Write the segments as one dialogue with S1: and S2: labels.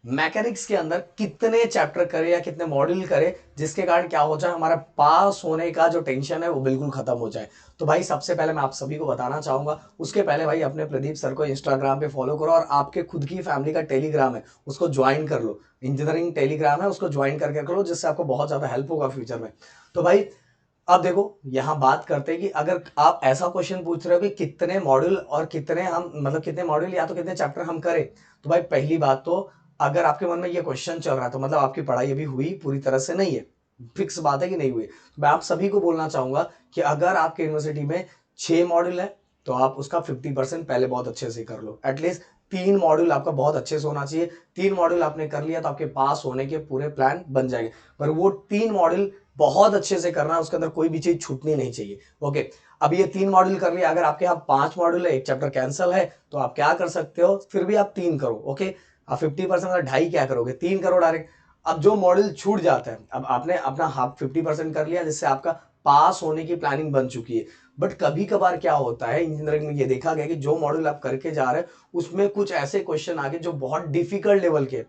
S1: Mechanics के अंदर कितने चैप्टर करे या कितने मॉड्यूल करे जिसके कारण क्या हो जाए, हमारा पास होने का जो टेंशन है वो बिल्कुल खत्म हो जाए। तो भाई सबसे पहले मैं आप सभी को बताना चाहूंगा, उसके पहले भाई अपने प्रदीप सर को इंस्टाग्राम पे फॉलो करो और आपके खुद की फैमिली का टेलीग्राम है उसको ज्वाइन कर लो। इंजीनियरिंग टेलीग्राम है उसको ज्वाइन करके करो, जिससे आपको बहुत ज्यादा हेल्प होगा फ्यूचर में। तो भाई अब देखो, यहां बात करते हैं कि अगर आप ऐसा क्वेश्चन पूछ रहे हो कि कितने मॉड्यूल और कितने हम मतलब कितने मॉड्यूल या तो कितने चैप्टर हम करें, तो भाई पहली बात तो अगर आपके मन में ये क्वेश्चन चल रहा है तो मतलब आपकी पढ़ाई अभी हुई पूरी तरह से नहीं है, फिक्स बात है कि नहीं हुई। तो मैं आप सभी को बोलना चाहूंगा कि अगर आपके यूनिवर्सिटी में 6 मॉड्यूल है तो आप उसका 50% पहले बहुत अच्छे से कर लो। एटलीस्ट 3 मॉड्यूल आपका बहुत अच्छे से होना चाहिए। 3 मॉड्यूल आपने कर लिया तो आपके पास होने के पूरे प्लान बन जाएंगे। पर वो 3 मॉड्यूल बहुत अच्छे से करना है, उसके अंदर कोई भी चीज छूटनी नहीं चाहिए। ओके, अब ये 3 मॉड्यूल कर लिया, अगर आपके यहाँ 5 मॉड्यूल है, एक चैप्टर कैंसिल है, तो आप क्या कर सकते हो, फिर भी आप 3 करो। ओके, आप 50% का 2.5 क्या करोगे, 3 करो डायरेक्ट। अब जो मॉड्यूल छूट जाता है, अब आपने अपना हाफ 50% कर लिया, जिससे आपका पास होने की प्लानिंग बन चुकी है। बट कभी कभार क्या होता है, इंजीनियरिंग में ये देखा गया कि जो मॉड्यूल आप करके जा रहे हैं उसमें कुछ ऐसे क्वेश्चन आ गए जो बहुत डिफिकल्ट लेवल के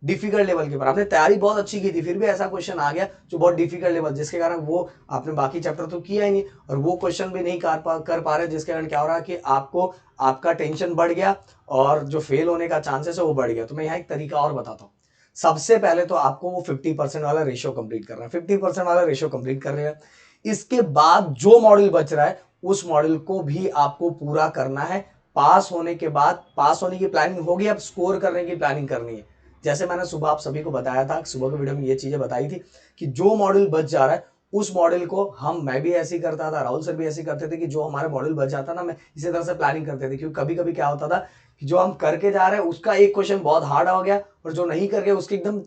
S1: पर आपने तैयारी बहुत अच्छी की थी, फिर भी ऐसा क्वेश्चन आ गया जो बहुत डिफिकल्ट लेवल, जिसके कारण वो आपने बाकी चैप्टर तो किया ही नहीं और वो क्वेश्चन भी नहीं कर पा रहे, जिसके कारण क्या हो रहा है कि आपको आपका टेंशन बढ़ गया और जो फेल होने का चांसेस है वो बढ़ गया। तो मैं यहाँ एक तरीका और बताता हूँ। सबसे पहले तो आपको वो 50% वाला रेशियो कंप्लीट करना है। 50% वाला रेशियो कंप्लीट कर लिया, इसके बाद जो मॉड्यूल बच रहा है उस मॉड्यूल को भी आपको पूरा करना है। पास होने के बाद, पास होने की प्लानिंग होगी, अब स्कोर करने की प्लानिंग करनी है। जैसे मैंने सुबह आप सभी को बताया था, सुबह की वीडियो में ये चीजें बताई थी कि जो मॉड्यूल बच जा रहा है उस मॉड्यूल को मैं भी ऐसे ही करता था, राहुल सर भी ऐसे ही करते थे कि जो हमारे मॉड्यूल बच जाता ना, मैं इसी तरह से प्लानिंग करते थे। क्योंकि कभी कभी क्या होता था कि जो हम करके जा रहे हैं उसका एक क्वेश्चन बहुत हार्ड हो गया और जो नहीं करके उसके एकदम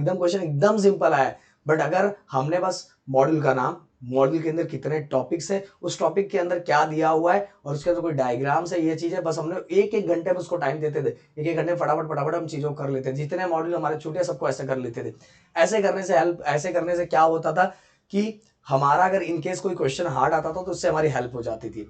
S1: क्वेश्चन एकदम सिंपल आया। बट अगर हमने बस मॉड्यूल का नाम, मॉड्यूल के अंदर कितने टॉपिक्स है, उस टॉपिक के अंदर क्या दिया हुआ है और उसके अंदर कोई डायग्राम्स है, ये चीजें बस हमने एक एक घंटे में उसको टाइम देते थे, एक एक घंटे फटाफट फटाफट हम चीजों को कर लेते थे। जितने मॉड्यूल हमारे छूटे सबको ऐसे कर लेते थे। ऐसे करने से क्या होता था कि हमारा अगर इनकेस कोई क्वेश्चन हार्ड आता था तो उससे हमारी हेल्प हो जाती थी।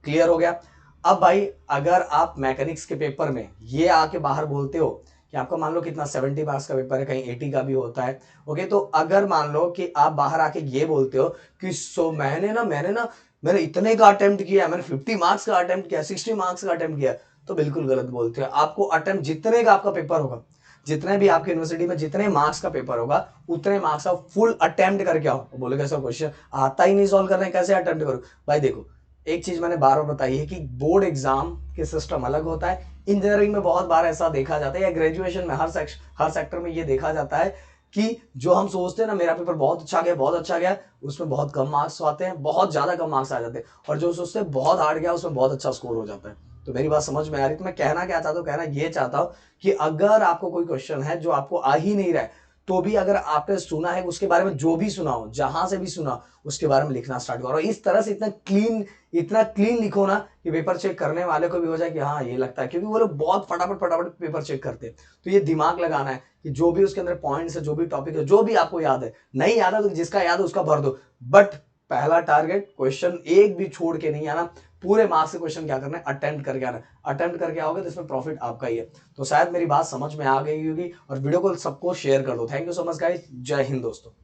S1: क्लियर हो गया। अब भाई अगर आप मैकेनिक्स के पेपर में ये आके बाहर बोलते हो कि आपका मान लो कितना 70 मार्क्स का पेपर है, कहीं 80 का भी होता है। ओके, तो अगर मान लो कि आप बाहर आके ये बोलते हो कि मैंने इतने का अटेम्प्ट किया, मैंने 50 मार्क्स का अटेम्प्ट किया, 60 मार्क्स का अटेम्प्ट किया, तो बिल्कुल गलत बोलते हो। आपको अटेम्प्ट जितने का आपका पेपर होगा, जितने भी आपके यूनिवर्सिटी में जितने मार्क्स का पेपर होगा उतने मार्क्स का फुल अटेम्प्ट करके आओ। बोले कैसा क्वेश्चन आता ही नहीं सॉल्व करने, कैसे अटेम्प्ट करो। भाई देखो, एक चीज मैंने बार बार बताई है कि बोर्ड एग्जाम के सिस्टम अलग होता है। इंजीनियरिंग में बहुत बार ऐसा देखा जाता है या ग्रेजुएशन में हर सेक्टर में ये देखा जाता है कि जो हम सोचते हैं ना मेरा पेपर बहुत अच्छा गया बहुत अच्छा गया, उसमें बहुत कम मार्क्स आते हैं, बहुत ज्यादा कम मार्क्स आ जाते हैं। और जो सोचते हैं बहुत हार्ड गया उसमें बहुत अच्छा स्कोर हो जाता है। तो मेरी बात समझ में आ रही, तो मैं कहना क्या चाहता हूँ, कहना ये चाहता हूँ कि अगर आपको कोई क्वेश्चन है जो आपको आ ही नहीं रहा है, तो भी अगर आपने सुना है उसके बारे में, जो भी सुना हो जहां से भी सुना उसके बारे में लिखना स्टार्ट करो। इस तरह से इतना क्लीन लिखो ना कि पेपर चेक करने वाले को भी हो जाए कि हाँ ये लगता है, क्योंकि वो लोग बहुत फटाफट फटाफट पेपर चेक करते हैं। तो ये दिमाग लगाना है कि जो भी उसके अंदर पॉइंट्स है, जो भी टॉपिक है, जो भी आपको याद है, नहीं याद है तो जिसका याद है उसका भर दो। बट पहला टारगेट क्वेश्चन एक भी छोड़ के नहीं आना। पूरे मार्क्स के क्वेश्चन क्या करना है, अटेम्प्ट करके आना। अटेम्प्ट करके आओगे तो इसमें प्रॉफिट आपका ही है। तो शायद मेरी बात समझ में आ गई होगी और वीडियो को सबको शेयर कर दो। Thank you so much guys, जय हिंद दोस्तों।